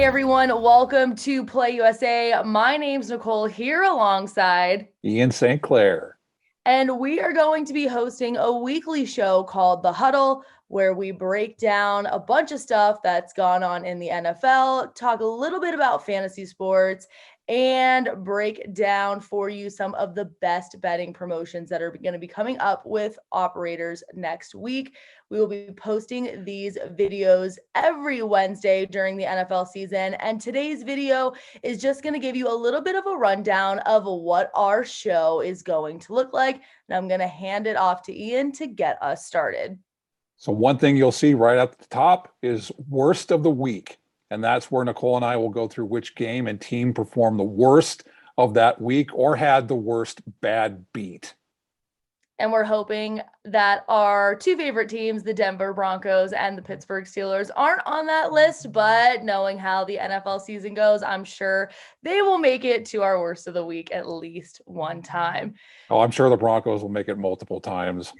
everyone, welcome to Play USA. My name's Nicole here alongside Ian St. Clair. and we are going to be hosting a weekly show called The Huddle, where we break down a bunch of stuff that's gone on in the NFL, talk a little bit about fantasy sports, and break down for you some of the best betting promotions that are going to be coming up with operators next week. We will be posting these videos every Wednesday during the NFL season. And today's video is just going to give you a little bit of a rundown of what our show is going to look like. And I'm going to hand it off to Ian to get us started. So one thing you'll see right at the top is worst of the week. And that's where Nicole and I will go through which game and team performed the worst of that week or had the worst bad beat. And we're hoping that our two favorite teams, the Denver Broncos and the Pittsburgh Steelers, aren't on that list. But knowing how the NFL season goes, I'm sure they will make it to our worst of the week at least one time. Oh, I'm sure the Broncos will make it multiple times.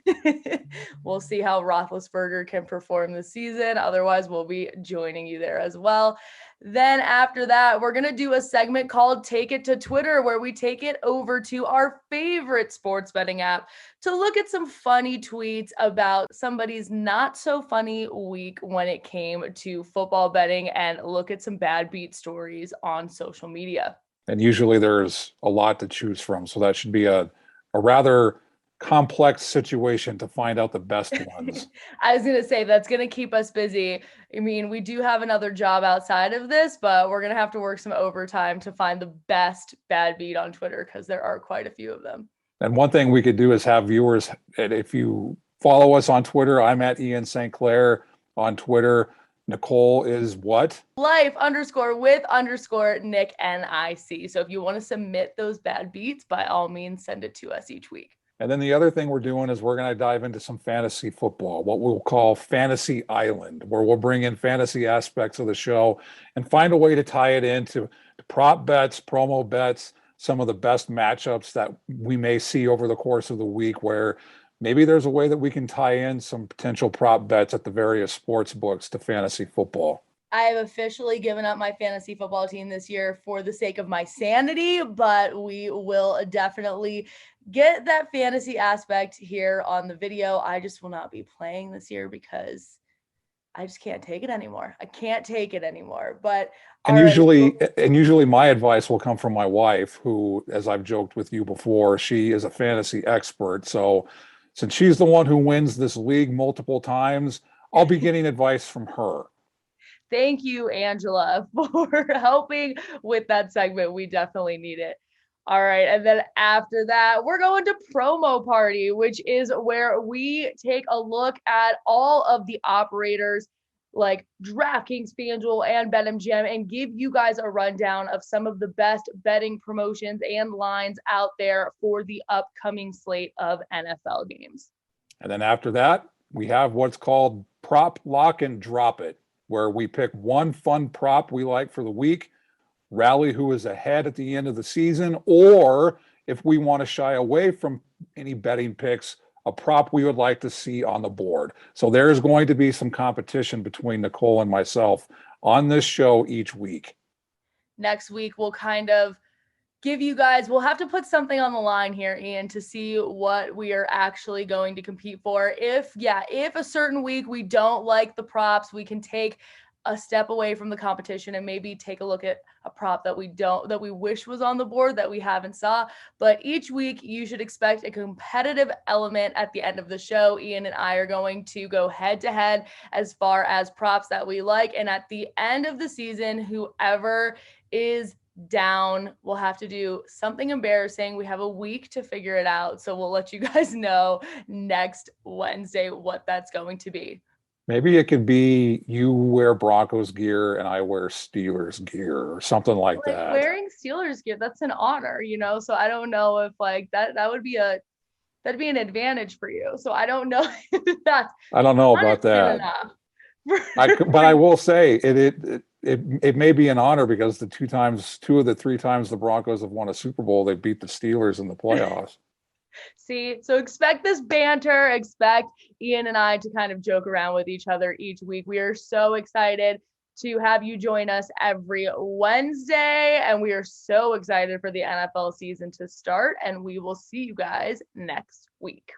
We'll see how Roethlisberger can perform this season. Otherwise, we'll be joining you there as well. Then after that, we're going to do a segment called Take It to Twitter, where we take it over to our favorite sports betting app to look at some funny tweets about somebody's not so funny week when it came to football betting and look at some bad beat stories on social media. And usually there's a lot to choose from. So that should be a rather complex situation to find out the best ones. I was going to say that's going to keep us busy. I mean, we do have another job outside of this, but we're going to have to work some overtime to find the best bad beat on Twitter because there are quite a few of them. And one thing we could do is have viewers, if you follow us on Twitter, I'm at Ian St. Clair on Twitter. Nicole is what? Life_with_Nick NIC. So if you want to submit those bad beats, by all means, send it to us each week. And then the other thing we're doing is we're going to dive into some fantasy football, what we'll call Fantasy Island, where we'll bring in fantasy aspects of the show and find a way to tie it into prop bets, promo bets, some of the best matchups that we may see over the course of the week, where maybe there's a way that we can tie in some potential prop bets at the various sports books to fantasy football. I have officially given up my fantasy football team this year for the sake of my sanity, but we will definitely get that fantasy aspect here on the video. I just will not be playing this year because I just can't take it anymore. I can't take it anymore. But usually my advice will come from my wife, who, as I've joked with you before, she is a fantasy expert. So since she's the one who wins this league multiple times, I'll be getting advice from her. Thank you, Angela, for helping with that segment. We definitely need it. All right. And then after that, we're going to Promo Party, which is where we take a look at all of the operators like DraftKings, FanDuel, and BetMGM and give you guys a rundown of some of the best betting promotions and lines out there for the upcoming slate of NFL games. And then after that, we have what's called Prop Lock and Drop It, where we pick one fun prop we like for the week, rally who is ahead at the end of the season, or if we want to shy away from any betting picks, a prop we would like to see on the board. So there's going to be some competition between Nicole and myself on this show each week. Next week, we'll kind of give you guys, we'll have to put something on the line here, Ian, to see what we are actually going to compete for. If a certain week we don't like the props, we can take a step away from the competition and maybe take a look at a prop that we wish was on the board that we haven't saw. But each week you should expect a competitive element at the end of the show. Ian and I are going to go head to head as far as props that we like. And at the end of the season, whoever is down will have to do something embarrassing. We have a week to figure it out. So we'll let you guys know next Wednesday what that's going to be. Maybe it could be you wear Broncos gear and I wear Steelers gear or something like that. Wearing Steelers gear, that's an honor, So I don't know if that would be that'd be an advantage for you. So I don't know if that's I don't know about that. But I will say it may be an honor because two of the three times the Broncos have won a Super Bowl, they beat the Steelers in the playoffs. See, so expect this banter, expect Ian and I to kind of joke around with each other each week. We are so excited. to have you join us every Wednesday. And we are so excited for the NFL season to start. And we will see you guys next week.